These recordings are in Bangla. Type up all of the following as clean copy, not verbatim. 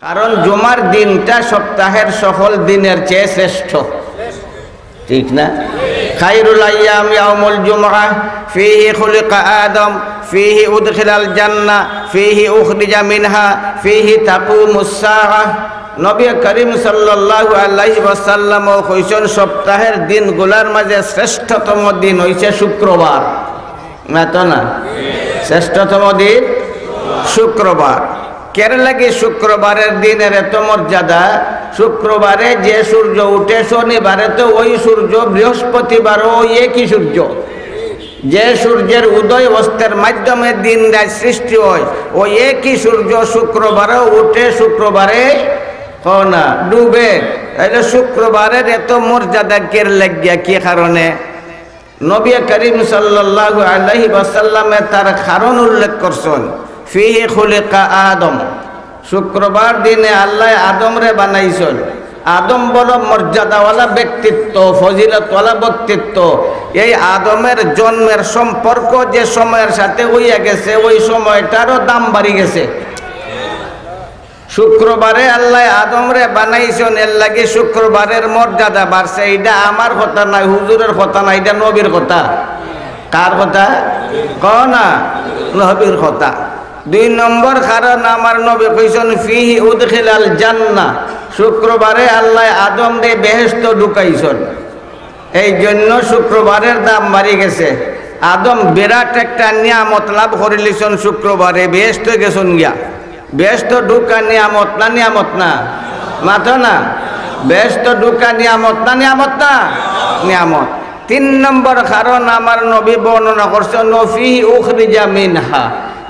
কারণ জুমার দিনটা সপ্তাহের সকল দিনের চেয়ে শ্রেষ্ঠ, ঠিক না? খায়রুল আইয়াম ইয়াউমুল জুমআহ ফীহি খুলিকা আদম ফীহি উদখিলাল জান্নাহ ফীহি উখরিজা মিনহা ফীহি তাকুমুস সাআহ। নবী করিম সাল্লাল্লাহু আলাইহি ওয়াসাল্লাম কইছেন সপ্তাহের দিনগুলোর মাঝে শ্রেষ্ঠতম দিন হইছে শুক্রবার। না তো না, শ্রেষ্ঠতম দিন শুক্রবার। কেন লাগে শুক্রবারের দিনের এত মর্যাদা? শুক্রবারে যে সূর্য উঠে শনিবারে তো ওই সূর্য, বৃহস্পতিবারও ওই একই সূর্য। যে সূর্যের উদয় অস্তের মাধ্যমে দিন রাত সৃষ্টি হয় ওই একই সূর্য শুক্রবারেও উঠে, শুক্রবারে না ডুবে। তাইলে শুক্রবারের এত মর্যাদা কের লাগিয়া কি কারণে? নবী করিম সাল্লাল্লাহু আলাইহি ওয়াসাল্লামে তার কারণ উল্লেখ করছেন, ফীহি খুলিকা আদম। শুক্রবার দিনে আল্লাহ আদমরে বানাইছেন। আদম বড় মর্যাদাওয়ালা ব্যক্তিত্ব, ফজিলতওয়ালা ব্যক্তিত্ব। এই আদমের জন্মের সম্পর্ক যে সময়ের সাথে হইয়া গেছে ওই সময়টারও দাম বাড়ি গেছে। শুক্রবারে আল্লাহ আদমরে বানাইছেন, এর লাগে শুক্রবারের মর্যাদা বাড়ছে। এটা আমার কথা নাই, হুজুরের কথা না, এটা নবীর কথা। কার কথা? না, নবীর কথা। 2 নম্বর কারণ আমার নবী কইছেন ফীহি উদখিলাল জান্নাহ। শুক্রবারে আল্লাহ আদম রে বেহেশত ঢুকাইছেন, এই জন্য শুক্রবারের দাম বাড়ি গেছে। আদম বিরাট একটা নিয়ামত লাভ করে লিছেন শুক্রবারে, বেহেশত গেছেন গিয়া। বেহেশত ঢুকা নিয়ামত না? নিয়ামত না? মাথা না? বেহেশত ঢুকা নিয়ামত না? নিয়ামত না? নিয়ামত। 3 নম্বর কারণ আমার নবী বর্ণনা করছেন ফীহি উখরিজা মিনহা।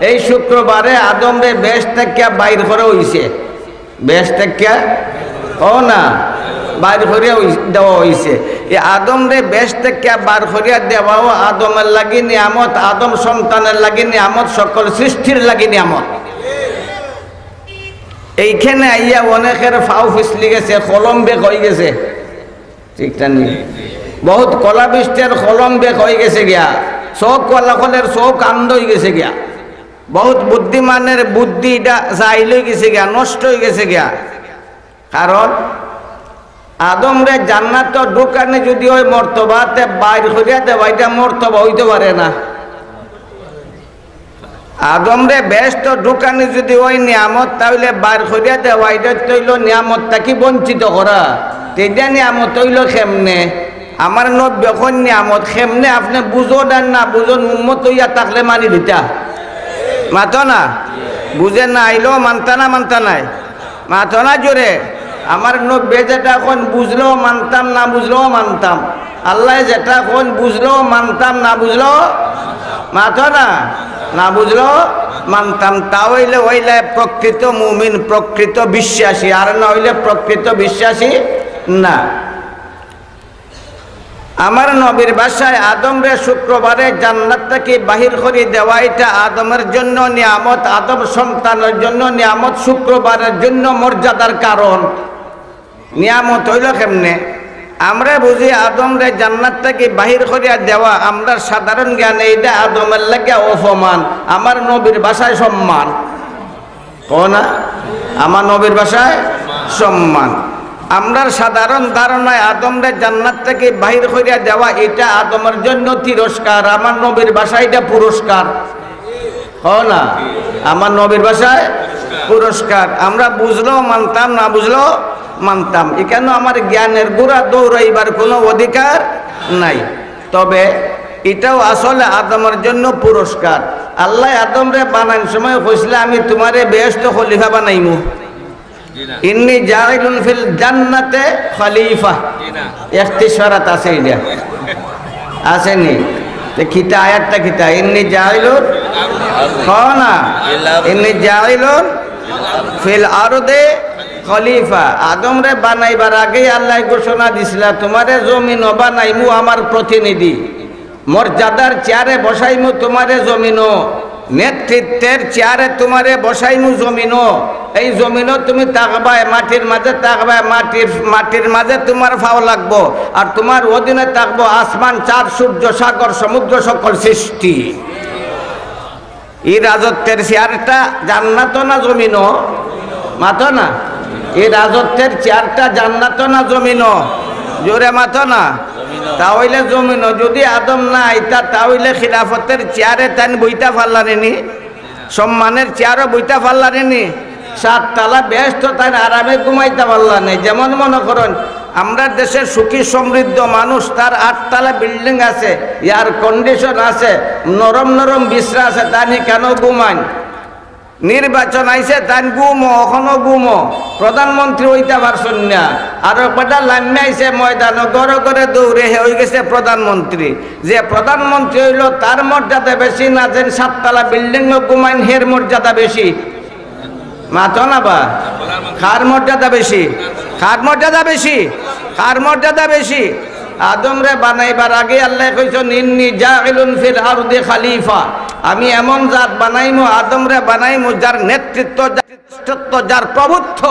এই শুক্রবারে আদম রে বেহেশত থেকে বাইর করে হইছে। বেহেশত থেকে না বাইর করে দেওয়া হইছে। এই আদম রে বেহেশত থেকে বার করিয়া দেওয়াও আদমের লাগি নিয়ামত, আদম সন্তানের লাগি নিয়ামত, সকল সৃষ্টির লাগি নিয়ামত। এইখানে আইয়া অনেকের ফাও ফিসলি গেছে, কলম বেক হয়ে গেছে, ঠিক না? বহুত কলা বৃষ্টের কলম বেক হয়ে গেছে গিয়া, চোখ কলাকলের চোখ আন্দ হয়ে গেছে গিয়া, বহুত বুদ্ধিমানের বুদ্ধি এটা যাইল হয়ে গেছে গিয়া, নষ্ট হয়ে গেছে গিয়া। কারণ আদম রে জান্নাত ঢুকানে যদি ওই মর্তবাতে বাইর করিয়া দেওয়া, এটা মর্তবা হইতে পারে না। আদম রে বেহেশত ঢুকানি যদি ওই নিয়ামত, তাহলে বার করিয়া দেওয়া এটা তৈল নিয়ামতটা কি বঞ্চিত করা? তেটা নিয়ামত হইল কেমনে? আমার নবী এখন নিয়ামত কেমনে আপনি বুঝোন আর না বুঝোন, উম্মত হইয়া থাকলে মানি দিতা। মাতো না? বুঝে না আইলেও মানতা না? মানতা নাই? মাতো না জোরে? আমার নবী যেটা এখন বুঝলেও মানতাম, না বুঝলেও মানতাম। আল্লাহ যেটা এখন বুঝলেও মানতাম, না বুঝলেও মাতো না? না বুঝলো মানতাম। তা হইলে হইলে প্রকৃত মুমিন, প্রকৃত বিশ্বাসী, আর না হইলে প্রকৃত বিশ্বাসী না। আমার নবীর বাসায় আদম রে শুক্রবারে জান্নাত থেকে বাহির করে দেওয়া, এটা আদমের জন্য নিয়ামত, আদম সন্তানের জন্য নিয়ামত, শুক্রবারের জন্য মর্যাদার কারণ। নিয়ামত হইল কেমনে? আমরা বুঝি আদম রে জান্নাত থেকে বাহির করিয়া দেওয়া, আমরা সাধারণ জ্ঞানে এটা আদমের লাগে অপমান, আমার নবীর ভাষায় সম্মান। না, আমার নবীর ভাষায় সম্মান। আমরা সাধারণ ধারণায় আদম রে জান্নাত থেকে বাহির করিয়া দেওয়া এটা আদমের জন্য তিরস্কার, আমার নবীর ভাষায় এটা পুরস্কার। না, আমার নবীর ভাষায় পুরস্কার। আমরা বুঝলেও মানতাম, না বুঝলেও মানতাম। এখানে আমার জ্ঞানের গোড়া দৌড়াইবার কোনো অধিকার নাই। তবে এটাও আসলে আদমের জন্য পুরস্কার। আল্লাহ আদম রে বানানোর সময় কইছিল আমি তোমারে বেহেশত খলিফা বানাইমু, ইন্নী জাইলুন ফিল জান্নাতে খলিফা। ইখতিসারাত আছে, এটা আসেনি? খিতা আয়াতটা খিতা ইন্নী জাইলুন, না ইন্নী জাইলুন ফিল আরদে খলিফা। আদম রে বানাইবার আগে আল্লাহ ঘোষণা দিছিল তোমারে জমিন বানাইমু আমার প্রতিনিধি, মর্যাদার চেয়ারে বসাইমু তোমারে জমিনও, নেতৃত্বের চেয়ারে তোমারে বসাইমু জমিনও। এই জমিনও তুমি তাকবায়, মাটির মাঝে তাকবায়, মাটির মাঝে তোমার ফাও লাগবো, আর তোমার অধীনে থাকবো আসমান, চাঁদ, সূর্য, সাগর, সমুদ্র, সকল সৃষ্টি। এই রাজত্বের চেয়ারটা জান্নাত না জমিনও? মাতো না? এই রাজত্বের চেয়ারটা জান্নাত না জমিনও? জোরে মাতো না? তাহলে জমিনও যদি আদম না আইতা তাহলে খিলাফতের চেয়ারে তান বইটা পারলারেনি, সম্মানের চেয়ারও বইটা পারলারেনি, 7 তালা ব্যস্ত তাই আরামে ঘুমাইতে পারলা নেই। যেমন মনে করেন আমরা দেশের সুখী সমৃদ্ধ মানুষ, তার 8 তালা বিল্ডিং আছে, এয়ার কন্ডিশন আছে, নরম নরম বিছরা আছে, তানি কেন ঘুমায়? নির্বাচন আইছে তাই গুমো, এখনো গুমো, প্রধানমন্ত্রী হইতে পারছেন না। আর কটা লাম্মে আইছে ময়দান, গড়ে গড়ে দৌড়ে হয়ে গেছে প্রধানমন্ত্রী। যে প্রধানমন্ত্রী হইল তার মর্যাদা বেশি না যেন 7 তালা বিল্ডিং ঘুমাইন হের মর্যাদা বেশি? মাতো না বা? কার মর্যাদা বেশি? কার মর্যাদা বেশি? কার মর্যাদা বেশি? আদম রে বানাইবার আগে আল্লাহ কইছেন ইন্নী জাইলুন ফিল আরদি খলিফা, আমি এমন জাত বানাইমু, আদম রে বানাইমু যার নেতৃত্ব, যার প্রভুত্ব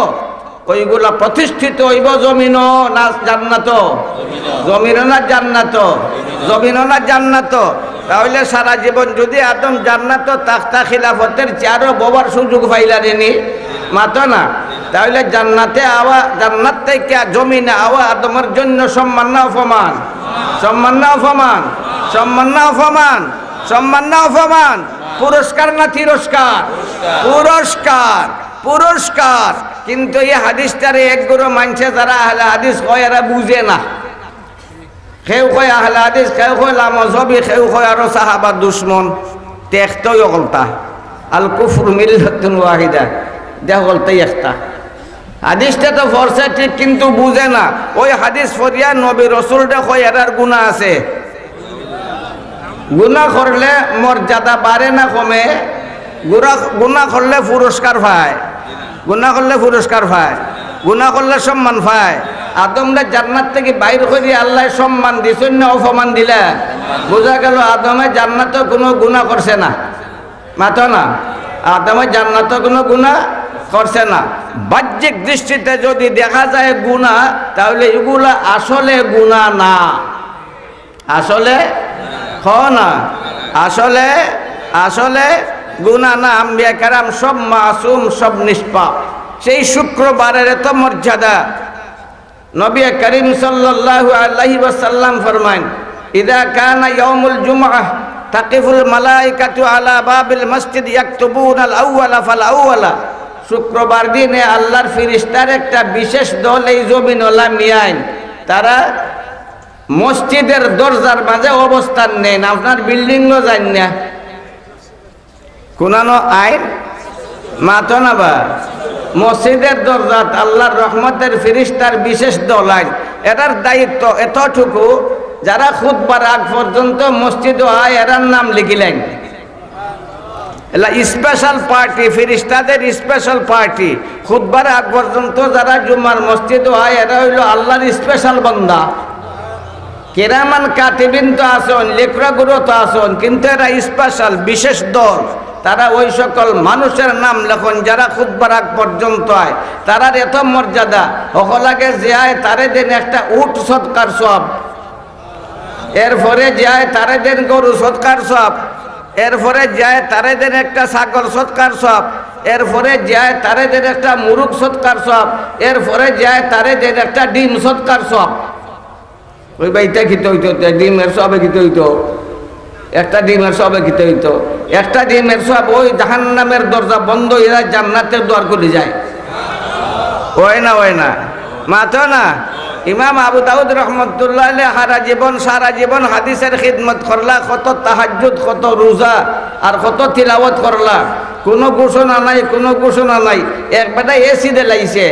ওইগুলা প্রতিষ্ঠিত হইব জমিন না জান্নাত? জমিন না জান্নাত? জমিন না জান্নাত? তাহলে সারা জীবন যদি আদম জান্নাত তাখতা খিলাফতের চেয়ারও ববার সুযোগ পাইলারেনি, মাতো না? তাহলে জান্নাতে আওয়া, জান্নাত থেকে জমিনে আওয়া আদমের জন্য সম্মান না অপমান? সম্মান না অপমান? সম্মান না অপমান? সম্মান না অপমান? পুরস্কার না তিরস্কার? পুরস্কার, পুরস্কার। কিন্তু এই হাদিসটারে একগুলো মানছে যারা আহলে হাদিস কয়, এরা বুঝে না। কেউ কয় আহলে হাদিস, কেউ কয় লামজহবি, কেউ কয় আরো সাহাবা দুশ্মন। দেখতেই অকলতা আল কুফর মিল্লাতুন ওয়াহিদা, দেখলতেই একটা হাদিসটা তো ফরসে ঠিক কিন্তু বুঝে না। ওই হাদিস ফরিয়া নবী রসুলটা কয় এরার গুনাহ আছে। গুনাহ করলে মর্যাদা বাড়ে না কমে? গুনাহ করলে পুরস্কার পায়, গুনাহ করলে পুরস্কার পায়, গুনাহ করলে সম্মান পায়। আদমরা জান্নাত থেকে বাইর করে আল্লাহ সম্মান দিছেন না অপমান দিলে? বোঝা গেল আদমে জান্নাতে কোনো গুনাহ করছে না, মাতো না? আদমে জান্নাতে কোনো গুনাহ করছে না। বাহ্যিক দৃষ্টিতে যদি দেখা যায় গুনাহ, তাহলে এগুলা আসলে গুনাহ না। আসলে না, আসলে আসলে গুনাহ না। আম্বিয়া কেরাম সব মাসুম, সব নিষ্পাপ। সেই শুক্রবারের এত মর্যাদা। নবী করিম সাল্লাল্লাহু আলাইহি ওয়াসাল্লাম ফরমান, ইদা কানা ইয়াউমুল জুমআহ তাকিফুল মালাইকাতু আলা বাবিল মসজিদ ইয়াকতুবুনাল আউওয়ালা ফাল আউওয়ালা। শুক্রবার দিনে আল্লাহর ফেরেশতার একটা বিশেষ দল এই জমিনওয়ালা মিয়াইন, তারা মসজিদের দরজার মাঝে অবস্থান নেন। আপনার বিল্ডিংও যান না, কোনানো আইন মাতো না বা? মসজিদের দরজাত আল্লাহর রহমতের ফেরেশতার বিশেষ দল আইন। এটার দায়িত্ব এতটুকু, যারা খুতবার আগ পর্যন্ত মসজিদে আয় এরার নাম লিখিলেন। এলা স্পেশাল পার্টি, ফেরেশতাদের স্পেশাল পার্টি। খুতবার আগ পর্যন্ত যারা জুমার মসজিদে আয় এরা হইল আল্লাহর স্পেশাল বান্দা। কিরামান কাতিবিন তো আসন, লেখরাগুলো তো আসন, কিন্তু এরা স্পেশাল বিশেষ দল। তারা ওই সকল মানুষের নাম লেখন যারা খুতবার আগ পর্যন্ত আয়। তারার এত মর্যাদা, সকলাকে যে আয় তারে দেন একটা উট সৎকার সব, এরপরে যায় তারে দেন গরু সৎকার সব, এরপরে যায় তারে দেন একটা ছাগল সৎকার সব, এরপরে যায় তারে দেন একটা মুরগ সৎকার সব, এরপরে যায় তারে দেন একটা ডিম সৎকার সব। ওই বাইটা খেতে হইতো, ডিমের সবে খেতে হইতো, একটা ডিমের সবে খেতে হইতো। একটা ডিমের সব ওই জাহান্নামের দরজা বন্ধ, এরা জান্নাতের দ্বার করে যায়। ওই না, ওই না, মাতো না? ইমাম আবু দাউদ রহমতুল্লাহ সারা জীবন হাদিসের খিদমত করলা, কত তাহাজ্জুদ, কত রোজা আর কত তিলাওয়াত করলা। কোনো ঘোষণা নাই, কোনো ঘোষণা নাই। একবারটা এসি দিলাইছে,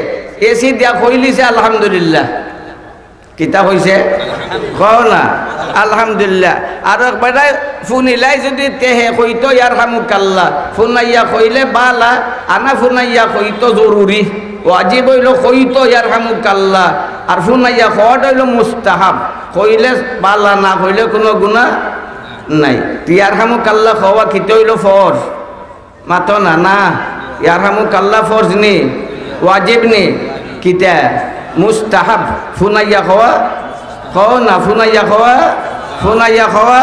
এসি দিয়া কইলিছে আলহামদুলিল্লাহ। কিতা হইছে কও না আলহামদুলিল্লাহ। আর একবারটা ফুনিলাই যদি তেহে কইতো ইয়ারহামুকাল্লাহ, ফুনাইয়া কইলে বালা, আনা ফুনাইয়া কইতো জরুরি, ওয়াজিব হইল কইতো ইয়ারহামুকাল্লাহ, আর ফুনাইয়া খাওয়াটা হইল মুস্তাহাব। কইলে বালা, না কইলে কোনো গুনাহ নাই। ইয়ারহামুকাল্লাহ খাওয়া কিতে হইল ফরজ, মাতো না? না, ইয়ারহামুকাল্লাহ ফরজ নি, ওয়াজিব নি, কিতা মুস্তাহাব। ফুনাইয়া খাওয়া খাও না, ফুনাইয়া খাওয়া, ফুনাইয়া খাওয়া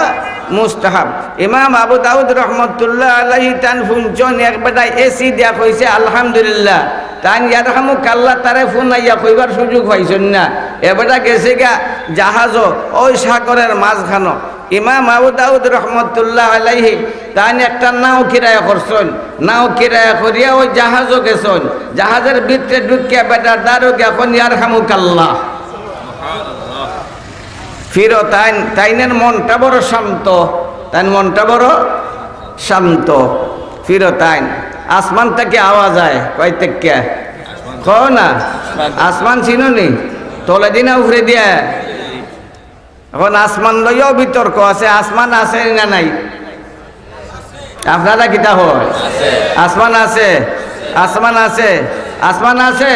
মুস্তাহাব। ইমাম আবু দাউদ রহমতুল্লাহ আলাইহি তান ফুনজন এক বেটা এসি দিয়া কইছে আলহামদুলিল্লাহ, তান ইয়ারহামুকাল্লাহ তারে ফোন আইয়া কইবার সুযোগ পাইছেন না। এবেটা গেছে গা জাহাজও ওই সাগরের মাঝখানো। ইমাম আবু দাউদ রহমতুল্লাহ আলাইহি তান একটা নাও কিরায়া করছেন, নাও কিরায়া করিয়া ওই জাহাজও গেছেন। জাহাজের ভিতরে ঢুকিয়া বেটা দারুক এখন ইয়ারহামুকাল্লাহ ফিরো। তাইনের মনটা বড় শান্ত, তাই মনটা বড় শান্ত। ফিরো তাইন আসমান থেকে আওয়াজ হয় কয় থেকে কও না, আসমান চিনুনি তলে দিনা উফরে দিয়া। এখন আসমান লইয়াও বিতর্ক আছে, আসমান আছে না নাই? আপনারা কিতা হয়? আসমান আছে, আসমান আছে, আসমান আছে।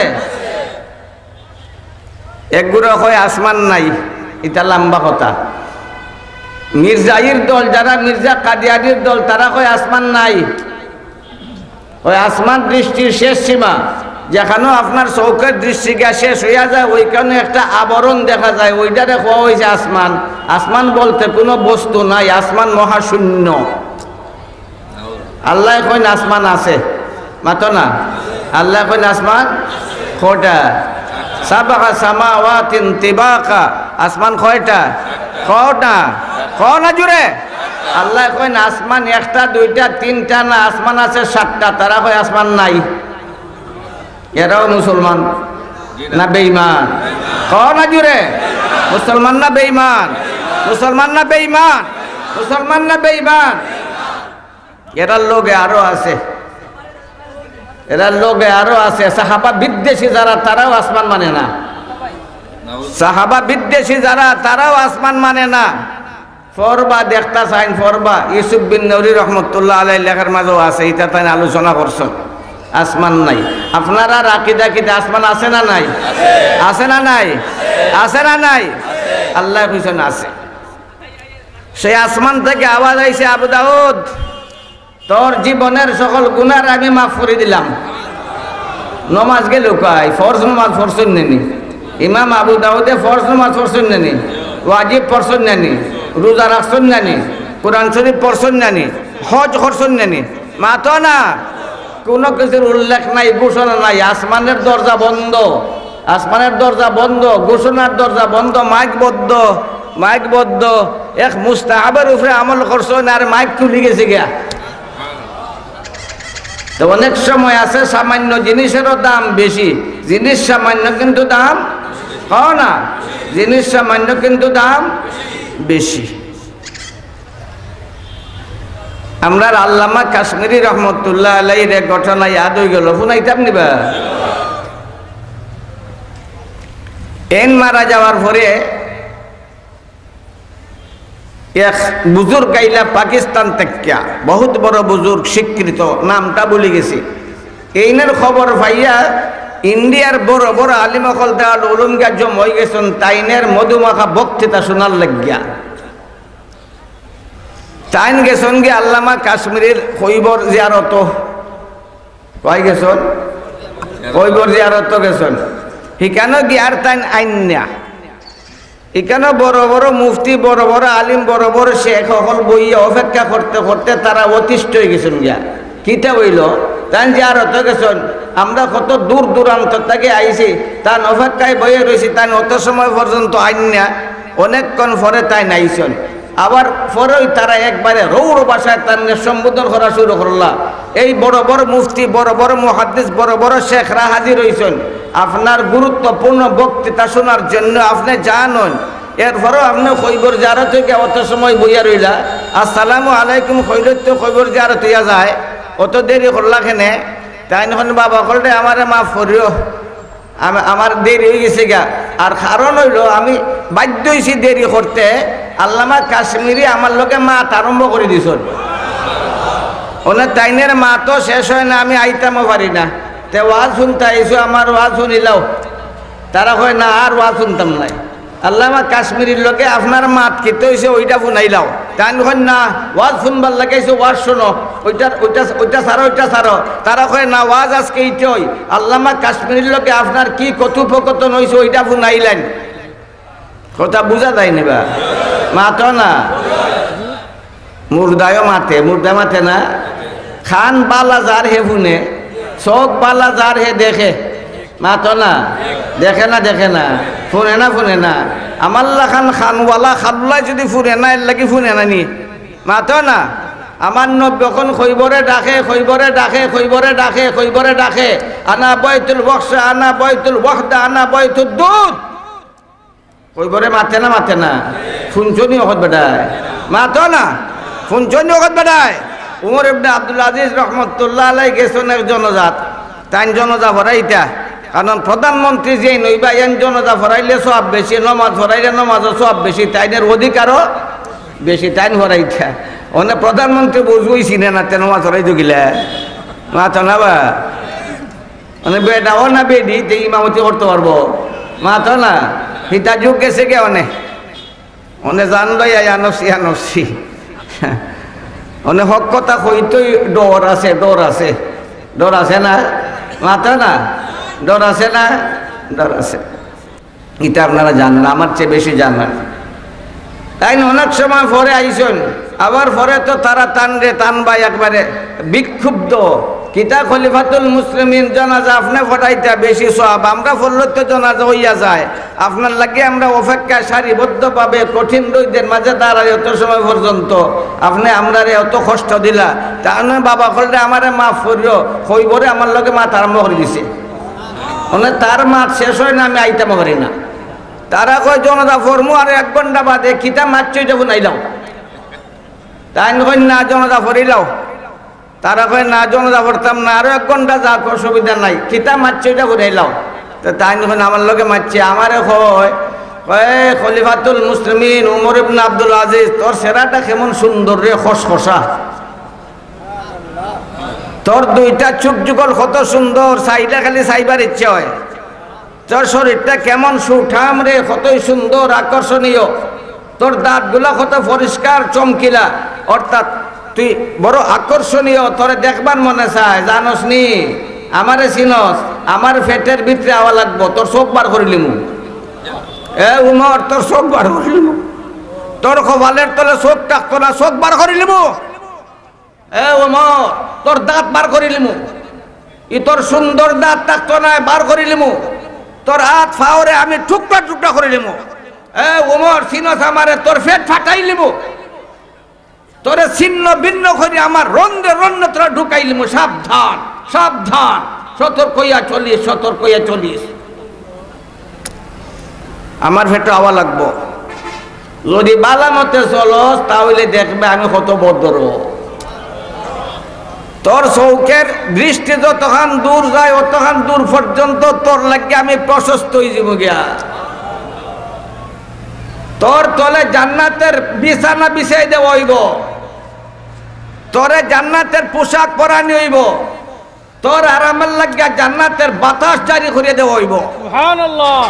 একগুড়ো কয় আসমান নাই, এটা লম্বা কথা। মির্জাইর দল যারা মির্জা কাদিয়ানির দল তারা কয় আসমান নাই। ওই আসমান দৃষ্টির শেষ সীমা, যেখানেও আপনার চৌকের দৃষ্টি গিয়া শেষ হইয়া যায় ওইখানে একটা আবরণ দেখা যায়, ওইটারে কোয়া হয়েছে আসমান। আসমান বলতে কোনো বস্তু নাই, আসমান মহাশূন্য। আল্লাহ কইন আসমান আছে, মাতো না আল্লাহ কইন আসমান কয়টা? সাবাহা সামাওয়াতিন তিবাকা, আসমান কয়টা? কয়টা? কও না জুড়ে। আল্লাহ কইন আসমান একটা দুইটা তিনটা না, আসমান আছে 7টা। তারা কয় আসমান নাই। এরাও মুসলমান না বেঈমান? কও না জুড়ে। মুসলমান না বেঈমান? মুসলমান না বেঈমান? মুসলমান না বেঈমান? এরার লোকে আরো আছে, এরার লোকে আরো আছে। সাহাবা বিদ্বেষী যারা তারাও আসমান মানে না। সাহাবা বিদ্বেষী যারা তারাও আসমান মানে না। ফরবা দেখতা চাইন, ফরবা ইউসুফ বিন নৌরি রহমতুল্লাহ আলাইহি লেখার মাঝেও আছে, এটা তাই আলোচনা করছেন। আসমান নাই। আপনারা রাকিদা কিতা আসমান আছে না নাই? আছে না নাই? আছে না নাই? আল্লাহ কইছেন আছে। সেই আসমান থেকে আওয়াজ আইছে, আবু দাউদ তোর জীবনের সকল গুনাহ আমি মাফ করে দিলাম। নমাজ গেল কয়, ফরজ নমাজ পড়ছেন নেনি? ইমাম আবু দাউদে ফরজ নমাজ পড়ছেন নেনি? ওয়াজিব পড়ছেন নেনি? রোজা রাখছেন নেনি? কোরআন শরীফ পড়ছেন নেনি? হজ করছেন নেনি? মাতো না, কোনো কিছুর উল্লেখ নাই, ঘোষণা নাই। আসমানের দরজা বন্ধ, আসমানের দরজা বন্ধ, ঘোষণার দরজা বন্ধ, মাইক বদ্ধ, মাইক বদ্ধ। এক মুস্তাহাবের উপরে আমল করছেন আর মাইক তুলি গেছে গিয়া। তো অনেক সময় আছে সামান্য জিনিসেরও দাম বেশি, জিনিস সামান্য কিন্তু দাম হয় না, জিনিস সামান্য কিন্তু দাম বেশি। আমরা আল্লামা কাশ্মীরি রহমতুল্লাহ আলাইহির এক ঘটনা ইয়াদ হয়ে গেল, শুনাইতাম নিবা। এন মারা যাওয়ার পরে এক বুজুর্গ আইলা পাকিস্তান থেকে, বহুত বড় বুজুর্গ, স্বীকৃত, নামটা বলে গেছি। এইনের খবর পাইয়া ইন্ডিয়ার বড় বড় আলিমকল দেওয়াল উলুম গিয়া জম হয়ে গেছেন তাইনের মধুমাখা বক্তৃতা শোনার লাগিয়া। তাইন গেছেন গিয়ে আল্লামা কাশ্মীরের কৈবর জিয়ারত, কয় গেছেন কৈবর জিয়ারত গেছেন। সেখানে গিয়ার তাইন আইন্যা, এখানে বড় বড় মুফতি, বড় বড় আলিম, বড় বড় শেখ সকল বইয়া অপেক্ষা করতে করতে তারা অতিষ্ঠ হয়ে গেছেন গিয়া। কিতা হইল, তাই জিয়ারত গেছেন, আমরা কত দূর দূরান্ত থেকে আইছি, তার অপেক্ষায় বইয়ে রয়েছি, তাই অত সময় পর্যন্ত আইন্যা। অনেকক্ষণ পরে তাই নাইছেন। আবার পরেই তারা একবারে রৌড় ভাষায় তার সম্বোধন করা শুরু করলা। এই বড় বড় মুফতি, বড় বড় মুহাদ্দিস, বড় বড় শেখরা হাজির হয়েছেন আপনার গুরুত্বপূর্ণ বক্তৃতা শোনার জন্য। আপনি জানেন, এরপরও আপনি খৈবর জিয়ারত থেকে অত সময় বইয়া রইলা। আসসালামু আলাইকুম খৈরত তো খৈবর জিয়ারত হইয়া যায়, অত দেরি করলা কেনে? তাই এখন বাবা করলে আমারে মাফ করিও, আমার দেরি হয়ে গেছে গা। আর কারণ হইল আমি বাধ্য হয়েছি দেরি করতে। আল্লামা কাশ্মীরি আমার লোকে মাত আরম্ভ করে দিছ, ওনার তাইনের মা তো শেষ হয় না, আমি আইতামও পারি না। তে ওয়াজ শুনতে আইসো, আমার ওয়াজ শুনিলাও। তারা কয় না আর ওয়াজ শুনতাম নাই। আল্লামা কাশ্মীরির লোকে আপনার মাত খেতে হয়েছে ওইটা শুনাইলাও। তাই কয় না ওয়াজ শুনবার লাগাইছো, ওয়াজ শোনো, ওইটা ছাড়ো, ওইটা ছাড়ো। তারা কয় না ওয়াজ আজকে এইটাই। আল্লামা কাশ্মীরির লোকে আপনার কি কথোপকথন হয়েছে ওইটা শুনাইলেন। কথা বুঝা যায় নিবা, মাতো না। মুর্দায়ও মাতে, মুর্দা মাতে না। খান বালা যার হে ফুনে, চোখ বালা যার হে দেখে, মাতো না, দেখে না, দেখে না, ফুনে না, ফুনে না। আমাল্লা খান খানওয়ালা খাল্লাই যদি ফুনে না, এর লাগি ফুনে না নি, মাতো না। আমার নব্যখন খৈবরে ডাকে, খৈবরে ডাকে, খৈবরে ডাকে, খৈবরে ডাকে, আনা বয়তুল বক্সা, আনা বয়তুল ওয়াহদা, আনা বয়তুল দুধ। খৈবরে মাতে না, মাতে না, শুনছনি অকত বেটায়, মাতো না, শুনছনি অকত বেটায়। উমর ইবনে আব্দুল আজিজ রহমতুল্লাহ আলাই গেছেন এক জনজাত, তাই জনজা ভরাইতা, কারণ প্রধানমন্ত্রী যে নইবা এন জনজা ভরাইলে সব বেশি, নমাজ ভরাইলে নমাজও সব বেশি, তাইনের অধিকারও বেশি, তাইন ভরাইতা। অনেক প্রধানমন্ত্রী বুঝবই চিনে না তেন মাছ ভরাই গিলা, মাতো না বা মানে বেটাও না বেডি তে ইমামতি করতে পারবো, মাতো না। হিতা যুগ গেছে গে অনেক, অনেক জানলো আনসি আনসি, অনেক হক কথা কইতই ডর আছে, ডর আছে, ডর আছে না, মাতো না, ডর আছে না, ডর আছে। এটা আপনারা জানেন, আমার চেয়ে বেশি জানেন। তাই অনেক সময় পরে আইসন, আবার পরে তো তারা টানবা একবারে বিক্ষুব্ধ। কিতা খলিফাতুল মুসলিমিন জানাজা আপনি ফটাইতা বেশি সওয়াব, আমরা ফললে তো জানাজা হইয়া যায়। আপনার লাগে আমরা অপেক্ষা সারিবদ্ধভাবে কঠিন রোদের মাঝে দাঁড়াই এত সময় পর্যন্ত, আপনি আমরারে এত কষ্ট দিলা। তার বাবা করলে আমারে মাফ করিও, হইবরে আমার লগে মাথা আরম্ভ করে দিছে। মানে তার মাছ শেষ হয় না, আমি আইতাম করি না। তারা কয় জনতা ফরমু আর 1 ঘন্টা বাদে কিতা মাছ এটা শুনাইলাম, তাই কই না জনতা ফরিলাও। তারা কয় না জনতা ফরতাম না, আরো 1 ঘন্টা যাক, অসুবিধা নাই, কিতা মাছ এটা শুনাইলাও। তো তাই কয় আমার লগে মারছে, আমারে কয় খলিফাতুল মুসলিমিন উমর ইবনে আব্দুল আজিজ, তোর সেরাটা কেমন সুন্দর রে, খসখসা, তোর 2টা চোখ যুগল কত সুন্দর, চাইলে খালি চাইবার ইচ্ছে হয়। তোর শরীরটা কেমন সুঠাম রে, কতই সুন্দর আকর্ষণীয়, তোর দাঁতগুলা কত পরিষ্কার চমকিলা, অর্থাৎ তুই বড় আকর্ষণীয়, তোরে দেখবার মনে চায়। জানস নি আমারে চিনস, আমার পেটের ভিতরে আওয়া লাগবো, তোর চোখ বার করিলিমু। এ উমর, তোর চোখ বার করিলিমু, তোর কপালের তলে চোখ থাকতো না, চোখ বার করিলিমু। এ উমর, তোর দাঁত বার করিলিমু, ই তোর সুন্দর দাঁত থাকতো না, বার করিলিমু। তোর হাত ফাওরে আমি টুকরা টুকরা করে লিমু। এ উমর, চিনস আমারে, তোর পেট ফাটাই লিমু, তোরে ছিন্ন ভিন্ন করে আমার রন্ধ্রে রন্ধ্রে তোরা ঢুকাই লিমু। সাবধান, সাবধান, সতর্ক হইয়া চলিস, সতর্ক হইয়া চলিস। আমার পেটে আওয়া লাগবো, যদি বালা মতে চলস তাহলে দেখবে আমি কত বদর। তোর চৌকের দৃষ্টি যতক্ষণ দূর যায়, অতক্ষণ দূর পর্যন্ত তোর লাগে আমি প্রশস্ত হয়ে যাব গিয়া। তোর তলে জান্নাতের বিছানা বিছাই দেওয়া হইব, তোরে জান্নাতের পোশাক পরানি হইব, তোর আরামের লাগিয়া জান্নাতের বাতাস জারি করে দেওয়া হইব। সুবহানাল্লাহ।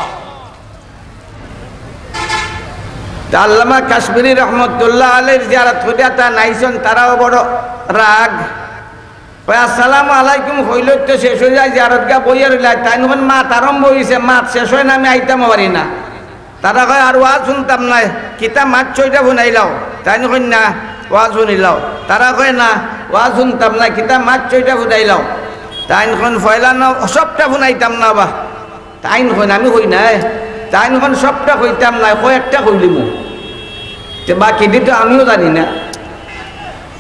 আল্লামা কাশ্মীরি রহমতুল্লাহ আলাইহির জিয়ারত করিয়া তা নাইছেন, তারাও বড় রাগ। আসসালামু আলাইকুম হইল তো শেষ হয়ে যায়, জিয়ারত গা বইয়া রইলা, তাই নখন মাত আরম্ভ হয়েছে, মাত শেষ হয় না, আমি আইতাম পারি না। তারা কয় আর ওয়াজ শুনতাম না, কিতা মাছ ছয়টা শুনাইলাও, তাই নখন না ওয়াজ শুনিলাও। তারা কয় না ওয়াজ শুনতাম না, কিতা মাছ ছয়টা শুনাইলাও, তাই নখন ফয়লা না সবটা শুনাইতাম না। বা তাই নখন আমি কই নাই, তাই নখন সবটা কইতাম না, কয়েকটা কইলিমু, বাকি দিতো আমিও জানি না।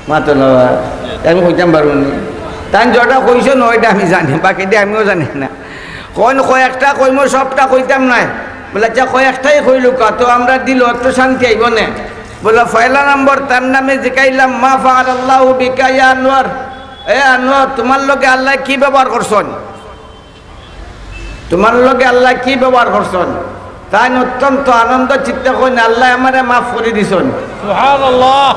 মাতো না, আমি কইতাম পারবো না, তাই যটা কইছো নয়টা আমি জানি, বাকি দিয়ে আমিও জানি না। কয়েকটা কইম, সবটা কইতাম নাই। বলে আচ্ছা কয়েকটাই কইলু কা, তো আমরা দিল একটু শান্তি আইব না। বলে পয়লা নম্বর তার নামে জিকাইলাম, মা ফাআলাল্লাহু বিকা ইয়া আনোয়ার। এ আনোয়ার, তোমার লগে আল্লাহ কি ব্যবহার করছেন, তোমার লগে আল্লাহ কি ব্যবহার করছেন? তাই অত্যন্ত আনন্দ চিত্তে কইন, আল্লাহ আমারে মাফ করে দিছেন। সুবহানাল্লাহ।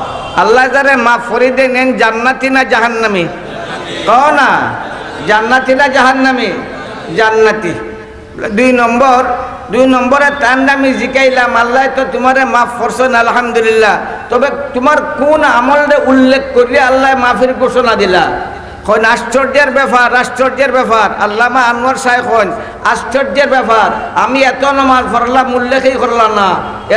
আল্লাহ যারে মাফ করে দেন, জান্নাতি না জাহান্নামী? কও না, জান্নাতি না জাহান্নামী? জান্নাতি। 2 নম্বরে তার নামে জিকাইলাম, আল্লাহ তো তোমারে মাফ করছেন আলহামদুলিল্লাহ, তবে তোমার কোন আমলরে উল্লেখ করিয়া আল্লাহ মাফের ঘোষণা দিলা? কইন আশ্চর্যের ব্যাপার, আশ্চর্যের ব্যাপার। আল্লামা আনোয়ার সাহেব কইন আশ্চর্যের ব্যাপার, আমি এত নামাজ পড়লাম উল্লেখই করলাম না,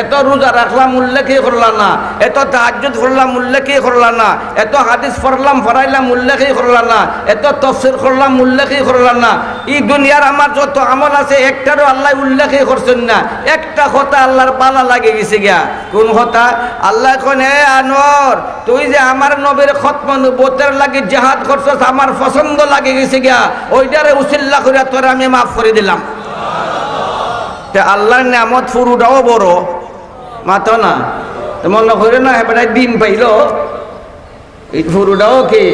এত রোজা রাখলাম উল্লেখই করলা না, এত তাহাজ্জুদ পড়লাম উল্লেখই করলা না, এত হাদিস পড়লাম পড়াইলাম উল্লেখই করলা না, এত তাফসীর করলাম উল্লেখই করলা না। এই দুনিয়ার আমার যত আমল আছে একটারও আল্লাহ উল্লেখই করছেন না। একটা কথা আল্লাহর পালা লাগে গেছে গিয়া। কোন কথা? আল্লাহ কোন হে আনোয়ার, তুই যে আমার নবীর খতম নবুয়তের লাগি জিহাদ করছস, আমার পছন্দ লাগে গেছে গিয়া, ওইটারে উসিল্লা করে তোরে আমি মাফ করে দিলাম। তে আল্লাহর নিয়ামত ফুরুটাও বড়, মাতো না মনে করে না এবারে দিন পাইল, এই ফুরুটাও কি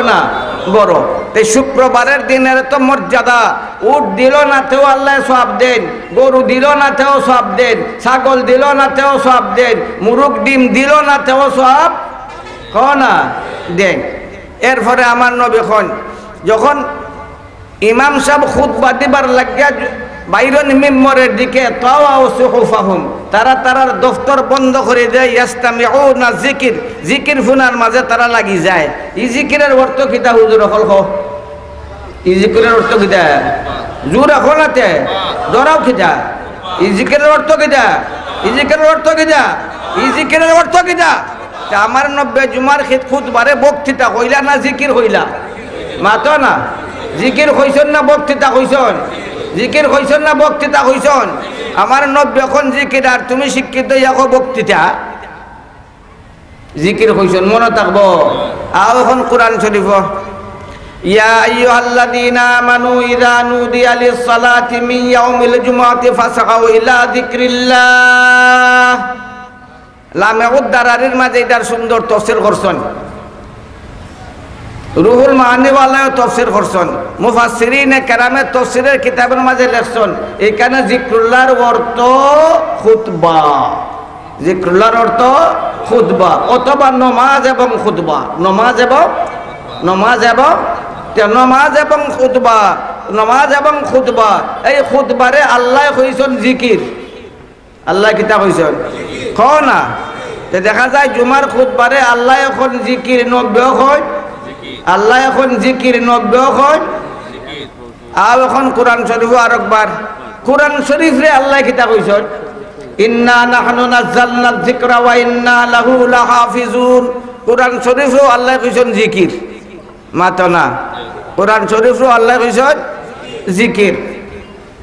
না বড়। তে শুক্রবারের দিনের তো মর্যাদা, উট দিল না তেও আল্লাহ সওয়াব দেন, গরু দিল না তেও সওয়াব দেন, ছাগল দিল না তেও সওয়াব দেন, মুরগ ডিম দিল না তেও সওয়াব না দেন। এরপরে আমার নবী যখন ইমাম সাহেব খুতবা দিবার লাগিয়া বাইরন মিম্বরের দিকে তাওয়াও সুহুফাহুম, তারা তারার দফতর বন্ধ করে দেয়, ইয়াস্তামিউনা জিকির, জিকির ফুনার মাঝে তারা লাগি যায়। এই জিকিরের অর্থ কিতা হুজুর হল কো? এই জিকিরের অর্থ কিতা? জোর এখনাতে দরাও কিতা? এই জিকিরের অর্থ কিতা? এই জিকিরের অর্থ কিতা? এই জিকিরের অর্থ কিতা? আমার নব্বে জুমার খুতবারে বক্তৃতা কইলা না জিকির হইলা? মাতো না জিকির হইছন না বক্তৃতা হইছন? জিকির হইছন না বক্তৃতা হইছন? আমার নব্বে এখন জিকির, আর তুমি শিক্ষিত ইয়াকো বক্তৃতা। জিকির হইছন মনে থাকবো। আর এখন কোরআন শরীফ, ইয়া আইয়ুহাল্লাযীনা আমানু ইযা নুদিয়া লিস-সালাতি মিন ইয়াউমিল জুমআতি ফাসআউ ইলা যিকরিল্লাহ। লামে উদ্দারারির মাঝে এটার সুন্দর তাফসীর করছেন, রুহুল মানিওয়ালাও তাফসীর করছেন, মুফাসসিরিনে কেরামে তাফসীরের কিতাবের মাঝে লেখছেন এখানে জিকরুল্লাহর অর্থ খুতবা। জিকরুল্লাহর অর্থ খুতবা অথবা নমাজ এবং খুতবা। নমাজ এবং খুতবা, নমাজ এবং খুতবা। এই খুতবারে আল্লাহ কইছেন জিকির। আল্লাহ কিতা কইছেন না? দেখা যায় জুমার খুতবারে আল্লাহ এখন জিকির 90 হয়, আল্লাহ এখন জিকির 90 হয়। আর এখন কোরআন শরীফ আরেকবার, কোরআন শরীফ রে আল্লাহ কিতা কইছেন, ইন্না নাহনু নাযালনা যিকরা ওয়া ইন্না লাহু লাহাফিজুন। কোরআন শরীফও আল্লাহ কইছেন জিকির, মাতো না। কোরআন শরীফও আল্লাহ কইছেন জিকির।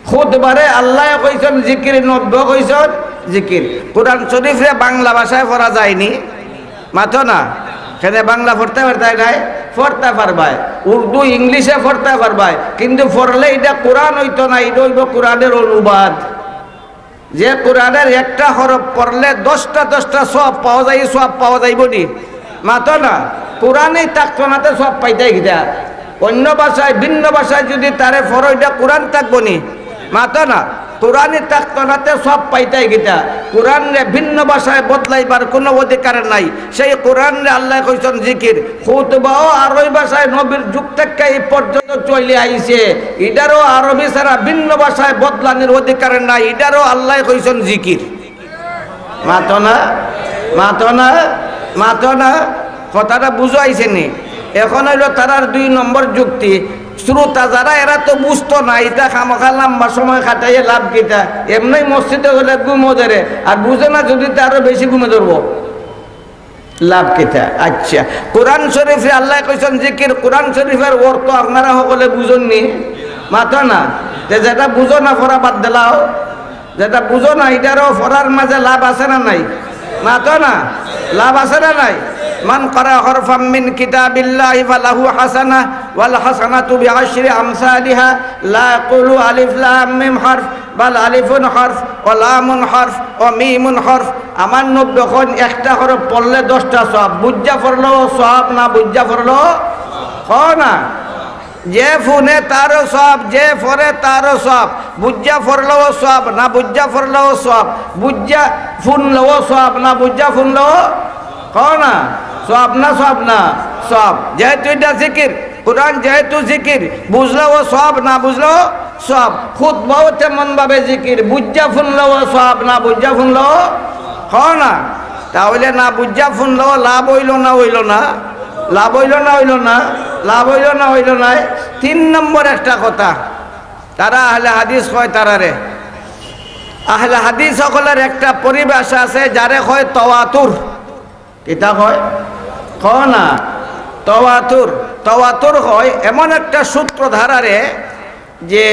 খুতবারে আল্লাহ কইছেন জিকির 90 কইছেন জিকির। কোরআন শরীফ রে বাংলা ভাষায় পড়া যায়নি, মাতো না। সেখানে বাংলা পড়তে পারতাই নাই, পড়তে পারবাই, উর্দু ইংলিশে পড়তে পারবাই, কিন্তু পড়লে এটা কোরআন হইতো না, এটা হইব কোরআনের অনুবাদ। যে কোরআনের একটা হরফ পড়লে 10টা সব পাওয়া যায়, সব পাওয়া যাইব নি, মাতো না। কোরআনেই থাকতো না, সব পাইতাই গিয়া। অন্য ভাষায় ভিন্ন ভাষায় যদি তারে পড়ো এটা কোরআন থাকবো নি, মাতো না। কোরআনে থাকতো না, সব পাইতাই গিয়া। কোরআন রে ভিন্ন ভাষায় বদলাইবার কোনো অধিকার নাই। সেই কোরআন রে আল্লাহ কইছেন জিকির। খুতবাও আরবি ভাষায় নবীর যুগ থেকে এই পর্যন্ত চলে আইছে, এটারও আরবি ছাড়া ভিন্ন ভাষায় বদলানোর অধিকার নাই, এটারও আল্লাহ কইছেন জিকির। মাতো না, মাতো না, মাতো না। কথাটা বুঝাইছে নি? এখন হইল তারার 2 নম্বর যুক্তি। শ্রোতা যারা এরা তো বুঝতো না, এটা খামাখা লম্বা সময় খাটাইয়ে লাভ কিটা, এমনি মসজিদে হলে ঘুমো ধরে, আর বুঝে না যদি আরো বেশি ঘুমে ধরবো, লাভ কিটা। আচ্ছা, কোরআন শরীফে আল্লাহ কইছেন জিকির। কোরআন শরীফের অর্থ আপনারা সকলে বুঝননি, মাতো না। যেটা বুঝো না পড়া বাদ দিলাও, যেটা বুঝো না এটারও পড়ার মাঝে লাভ আছে না নাই, মাতো না। লাভ আছে না নাই? মান ক্বারা হরফাম মিন কিতাবিল্লাহি ফালাহু হাসানাহ ওয়াল হাসানাতু বিআশরি আমসালিহা লা ইয়াকুলু আলিফ লাম মিম হরফ বাল আলিফুন হরফ ওয়া লামুন হরফ ওয়া মিমুন হরফ। আমার 90 খন একটা হরফ পড়লে 10টা সওয়াব, বুঝা পড়লেও সওয়াব, না বুঝা পড়লেও না। যে ফুনে তারও সওয়াব, যে পড়ে তারও সওয়াব, বুঝা পড়লেও সওয়াব, না বুঝা পড়লেও সওয়াব, বুঝা ফুনলেও সওয়াব, না বুঝা ফুনলেও না সওয়াব, না সওয়াব, না সওয়াব। যেহেতু এটা জিকির, কোরআন যেহেতু জিকির, বুঝলেও সওয়াব, না বুঝলেও সওয়াব। খুতবাও তেমন ভাবে জিকির, বুঝা ফুনলেও সওয়াব, না বুঝা ফুনলেও না। তাহলে না বুঝা ফুনলেও লাভ হইল না, হইল না, লাভ হইল না, হইল না, লাভ হইল না, হইল না। 3 নম্বর একটা কথা, তারা আহলে হাদিস কয় তারারে আহলে হাদিস সকলের একটা পরিভাষা আছে যারে কয় তাওয়াতুর। কিতা কয়? কয় না তাওয়াতুর। তাওয়াতুর হয় এমন একটা সূত্রধারারে যে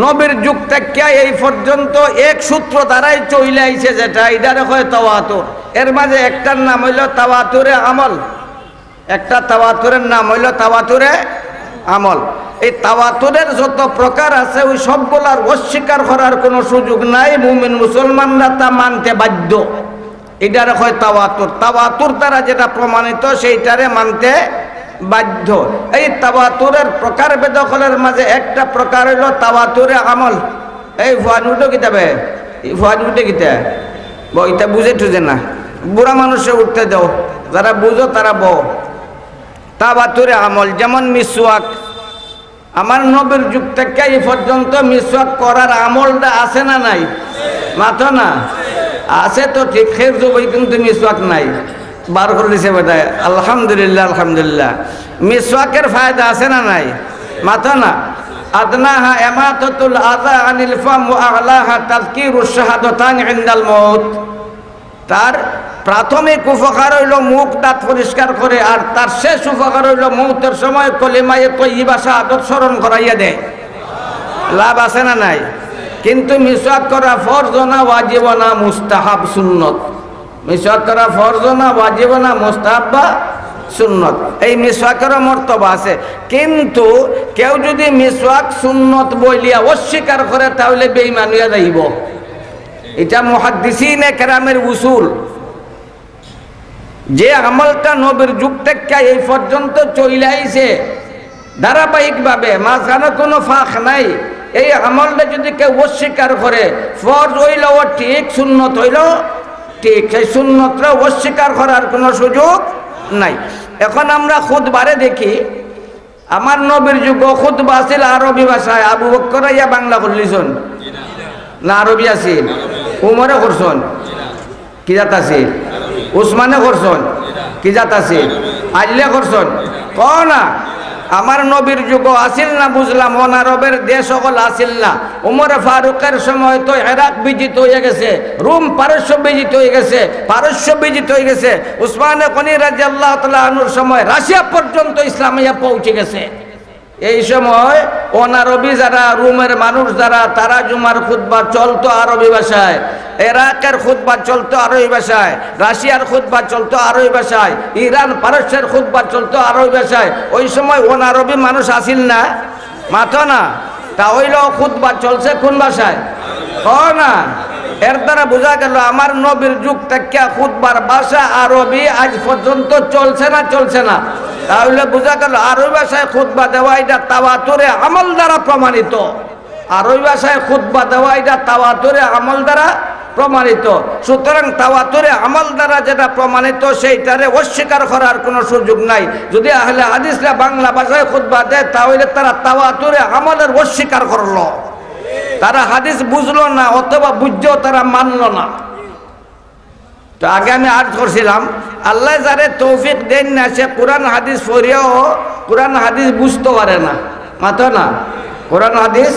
নবীর যুগ থেকে এই পর্যন্ত এক সূত্র দ্বারাই চলে আইছে, যেটা এটারে কয় তাওয়াতুর। এর মাঝে একটার নাম হইল তাওয়াতুরে আমল, একটা তাওয়াতুরের নাম হইল তাওয়াতুরে আমল। এই তাওয়াতুরের যত প্রকার আছে ওই সবগুলার অস্বীকার করার কোনো সুযোগ নাই, মুমিন মুসলমানরা তা মানতে বাধ্য। এটারে কয় তাওয়াতুর। তাওয়াতুর দ্বারা যেটা প্রমাণিত সেইটারে মানতে বাধ্য। এই তাওয়াতুরের প্রকার বেদখলের মাঝে একটা প্রকার হইল তাওয়াতুরে আমল। এই ফুয়ানুটো কিতাবে ফুয়ানুটে কিতা বইটা বুঝে টুঝে না, বুড়া মানুষে উঠতে দাও, যারা বুঝো তারা বউ। তাওয়াতুরে আমল যেমন মিসওয়াক। আমার নবীর যুগ থেকে এই পর্যন্ত মিসওয়াক করার আমলটা আছে না নাই? মাথো না আছে তো ঠিক, খের যুবই কিন্তু মিসওয়াক নাই, বার করে দিছে বোধহয়। আলহামদুলিল্লাহ আলহামদুলিল্লাহ। মিসওয়াকের ফায়দা আছে না নাই? মাথো না। আদনাহা ইমাতাতুল আযা আনিল ফাম ওয়া আ'লাহা তাযকিরুশ শাহাদাতানি ইনদাল মাউত। তার প্রাথমিক উপকার হইল মুখ দাঁত পরিষ্কার করে, আর তার শেষ উপকার হইল মৌতের সময় কলিমায়ে তয়্যিবা শাহাদাত স্মরণ করাইয়া দেয়। লাভ আছে না নাই? কিন্তু মিসওয়াক করা ফরজ না ওয়াজিব না মুস্তাহাব সুন্নত। মিসওয়াক করা ফরজ না ওয়াজিব না মুস্তাহাব বা সুন্নত। এই মিসওয়াকেরও মর্তবা আছে, কিন্তু কেউ যদি মিসওয়াক সুন্নত বলিয়া অস্বীকার করে তাহলে বেঈমান হইয়া যাইব। এটা মুহাদ্দিসিনে কেরামের উসুল। যে আমলটা নবীর যুগ থেকে এই পর্যন্ত চলে আইছে ধারাবাহিকভাবে, মাঝখানে কোনো ফাঁক নাই, এই আমলটা যদি কেউ অস্বীকার করে, ফরজ হইলেও ঠিক, সুন্নত হইলেও ঠিক, সেই সুন্নতটা অস্বীকার করার কোনো সুযোগ নাই। এখন আমরা খুতবারে দেখি, আমার নবীর যুগ খুতবা আছিল আরবি ভাষায়। আবু বকর ইয়া বাংলা করলিছন না আরবি আছিল? উমরে করছন কি জাত আছিল? উসমানে করছন কি জাত আছিল? আল্লে করছন ক না। আমার নবীর যুগ আসিল না, বুঝলাম অনারবের দেশ সকল আসিল না। উমরে ফারুকের সময় তো ইরাক বিজিত হয়ে গেছে, রোম পারস্য বিজিত হয়ে গেছে, পারস্য বিজিত হয়ে গেছে। উসমানে গনি রাদিয়াল্লাহু তাআলা আনহুর সময় রাশিয়া পর্যন্ত ইসলামিয়া পৌঁছে গেছে। এই সময় অনারবি যারা, রোমের মানুষ যারা, তারা জুমার খুতবা চলতো আরবি ভাষায়, ইরাকের খুতবা চলতো আরবি ভাষায়, রাশিয়ার খুতবা চলতো আরবি ভাষায়, ইরান পারস্যের খুতবা চলতো আরবি ভাষায়। ওই সময় অনারবি মানুষ আসিল না, মাথো না, তা হইল খুতবা চলছে কোন ভাষায়? ক না। এর দ্বারা বোঝা গেল আমার নবীর যুগ থেকে খুতবার ভাষা আরবি আজ পর্যন্ত চলছে না, চলছে না। তাহলে বোঝা গেল আরবি ভাষায় খুতবা দেওয়া এটা তাওয়াতুরে আমল দ্বারা প্রমাণিত। আরবি ভাষায় খুতবা দেওয়া এটা তাওয়াতুরে আমল দ্বারা প্রমাণিত। সুতরাং তাওয়াতুরে আমল দ্বারা যেটা প্রমাণিত সেইটারে অস্বীকার করার কোনো সুযোগ নাই। যদি আহলে হাদিসরা বাংলা ভাষায় খুতবা দেয় তাহলে তারা তাওয়াতুরে আমলের অস্বীকার করলো, তারা হাদিস বুঝলো না, অথবা বুঝছেও তারা মানলো না। তো আগে আমি আর্জ করছিলাম, আল্লাহ যারে তৌফিক দেন না, সে কোরআন হাদিস পড়িয়াও কোরআন হাদিস বুঝতে পারে না, মাথো না, কোরআন হাদিস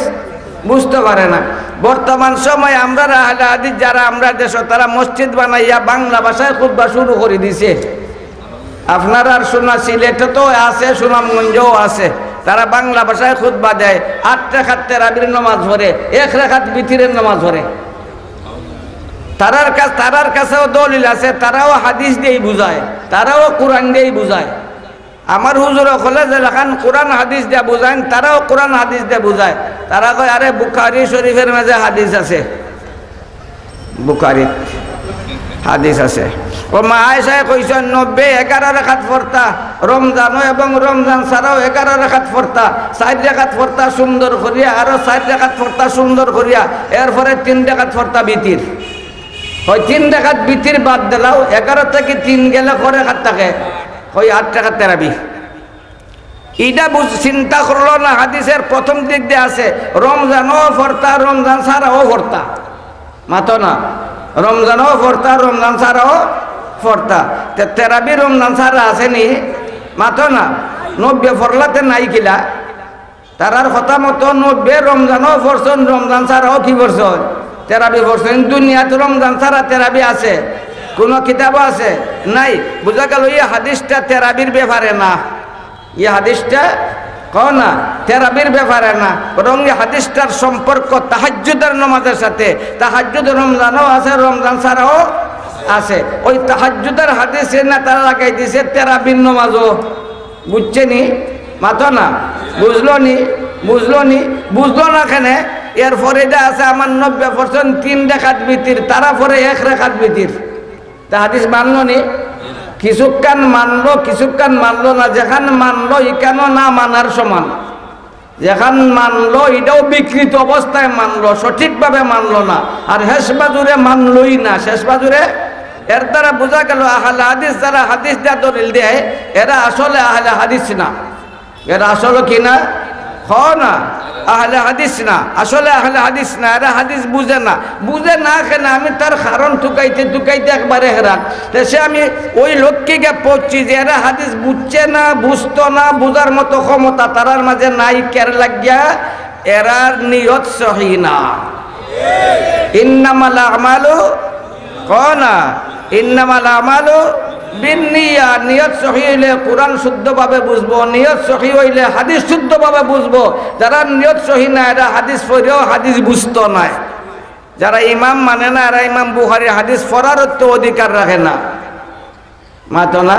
বুঝতে পারে না। বর্তমান সময় আমরা আহলে হাদিস যারা আমরা দেশ, তারা মসজিদ বানাইয়া বাংলা ভাষায় খুতবা শুরু করে দিছে। আপনার আর শোনা সিলেটে তো আছে, সুনামগঞ্জও আছে, তারা বাংলা ভাষায় খুতবা দেয়। 8 রাকাত তারাবির নামাজ পড়ে, 1 রাকাত বিতিরের নামাজ পড়ে। তারার কাছেও দলিল আছে, তারাও হাদিস দিয়েই বুঝায়, তারাও কোরআন দিয়েই বুঝায়। আমার হুজুর হলে যে লেখান কোরআন হাদিস দিয়ে বুঝায়, তারাও কোরআন হাদিস দিয়ে বুঝায়। তারা কয় আরে বুখারী শরীফের মাঝে হাদিস আছে, বুখারীত হাদিস আছে। ও মা আয়েশায় কইছেন 90-11 রাকাত পড়তা রমজানও, এবং রমজান ছাড়াও 11 রাকাত পড়তা, 4 রাকাত পড়তা সুন্দর করিয়া, আরো 4 রাকাত পড়তা সুন্দর করিয়া, এরপরে 3 রাকাত পড়তা বিতির। ওই 3 রাকাত বিতির বাদ দিলাও, 11 থেকে 3 গেলে করে রাকাত থাকে, ওই 8 রাকাত তারাবি। এটা চিন্তা করলো না, হাদিসের প্রথম দিক দিয়ে আছে রমজানও পড়তা, রমজান ছাড়াও পড়তা, মাতো না, রমজানও পড়তা, রমজান ছাড়াও পড়তা। তেরাবি রমজান ছাড়া আসেনি, মাতো না, 90 পড়লাতে নাই কিলা। তারার কথা মতো 90 রমজানও পড়ছন, রমজান ছাড়াও কি পড়ছন তেরাবি পড়ছেন? দুনিয়াতে রমজান ছাড়া তেরাবি আছে? কোন কিতাব আছে? নাই। বুঝা গেল এই হাদিসটা তেরাবির ব্যাপারে না, এই হাদিসটা না তেরাবির ব্যাপারে না, বরং এই হাদিসটার সম্পর্ক তাহাজ্জুদের নামাজের সাথে। তাহাজ্জুদ রমজানও আছে, রমজান ছাড়াও আছে। ওই তাহাজ্জুদের হাদিসে না তারা লাগাই দিছে তেরাবির নামাজও। বুঝছেনি? মাতো না, বুঝলো নি? বুঝলো না কেন? এরপরে এটা আছে আমার 90% 3 রাকাত বিতির, তারা পরে 1 রাকাত বিতির। তা হাদিস মানলো নি? কিছুক্ষণ মানলো, কিছুক্ষণ মানলো না। যেখান মানলো এখানেও না মানার সমান। যেখান মানলো এটাও বিকৃত অবস্থায় মানলো, সঠিকভাবে মানলো না। আর শেষ বাজুরে মানলোই না, শেষ বাজুরে। এর দ্বারা বোঝা গেল আহলে হাদিস যারা হাদিস দেওয়া দলিল দেয় এরা আসলে আহলে হাদিস না। এরা আসলে কি না? না, আহলে হাদিস না, আসলে আহলে হাদিস না। এরা হাদিস বুঝে না কেন? আমি তার কারণ টুকাইতে একবারে হেরান। সে আমি ওই লোককে গিয়ে পড়ছি যে এরা হাদিস বুঝছে না, বুঝতো না, বুঝার মতো ক্ষমতা তারার মাঝে নাই। কের লাগিয়া এরার নিয়ত সহি না। ইন্নামাল আমালু ইন্নামাল আমালু বিন্নিয়া। নিয়ত সহি হইলে কোরআন শুদ্ধভাবে বুঝবো, নিয়ত সহি হইলে হাদিস শুদ্ধভাবে বুঝবো। যারা নিয়ত সহি না এরা হাদিস পড়েও হাদিস বুঝতো না। যারা ইমাম মানে না এরা ইমাম বুখারীর হাদিস পড়ার তো অধিকার রাখে না। মাতো না?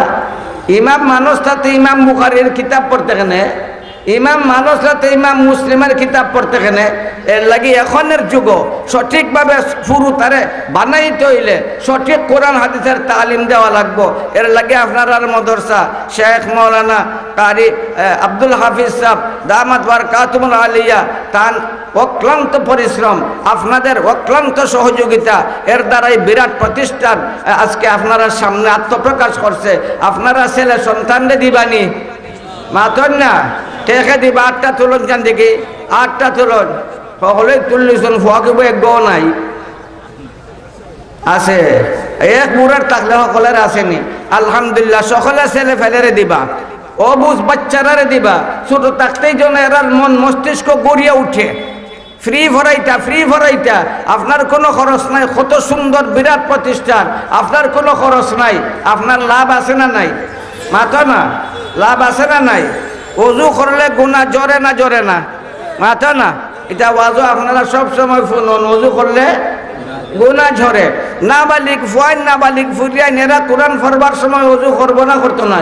ইমাম মানুষ তাতে ইমাম বুখারীর কিতাব পড়তে কেনে? ইমাম মানুষ তাতে ইমাম মুসলিমের কিতাব পড়তে কেনে? এর লাগি এখনের যুগ সঠিকভাবে শুরু তারে বানাইতে হইলে সঠিক কোরআন হাদিসের তালিম দেওয়া লাগবো। এর লাগে আপনার মাদ্রাসা শেখ মৌলানা কারি আব্দুল হাফিজ সাহেব দামাত বারকাতুহুল আলিয়া তান অক্লান্ত পরিশ্রম, আপনাদের অক্লান্ত সহযোগিতা, এর দ্বারাই বিরাট প্রতিষ্ঠান আজকে আপনারা সামনে আত্মপ্রকাশ করছে। আপনারা ছেলে সন্তানরে দিবানি? মাতন না, টেকে দিবা। 8টা তুলন চান দেখি, 8টা তুলন সকলে তুললিছন। ফুয়াকে এক গো নাই আছে, এক মুরার থাকলে সকলের আসেনি। আলহামদুলিল্লাহ সকলে ছেলে ফেলেরে দিবা, অবুঝ বাচ্চারারে দিবা। ছোট থাকতেই যেন এরার মন মস্তিষ্ক গড়িয়ে উঠে। ফ্রি ভরাইটা আপনার কোনো খরচ নাই। কত সুন্দর বিরাট প্রতিষ্ঠান, আপনার কোনো খরচ নাই। আপনার লাভ আছে না নাই? মাতো না, লাভ আছে না নাই? অজু করলে গুনাহ জরে না? মাতো না? এটা ওয়াজও আপনারা সব সময় শুনুন। অজু করলে গুনাহ ঝরে। নাবালিক ফুয়াইন নাবালিক ফুরিয়াইন এরা কোরআন পড়বার সময় অজু করবো না? করতো না?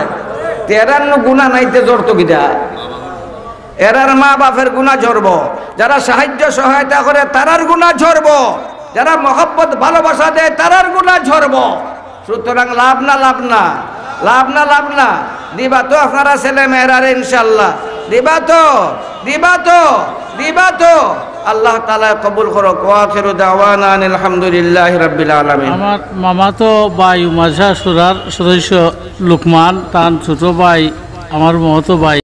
তেরার গুনাহ নাইতে জড়তো কিটা? এরার মা বাপের গুনাহ ঝরব। যারা সাহায্য সহায়তা করে তারার গুনাহ ঝরব। যারা মহব্বত ভালোবাসা দেয় তারার গুনাহ ঝরব। সুতরাং লাভ না দিবা তো আপনারা ছেলে মেয়েরারে ইনশাআল্লাহ দিবা তো আল্লাহ তাআলা কবুল করুক। ওয়া আখিরু দাওয়ানা আলহামদুলিল্লাহি রাব্বিল আলামিন। আমার মামাতো ভাই মাঝা সুরার সদস্য লুকমান, তার ছোট ভাই আমার মহতো ভাই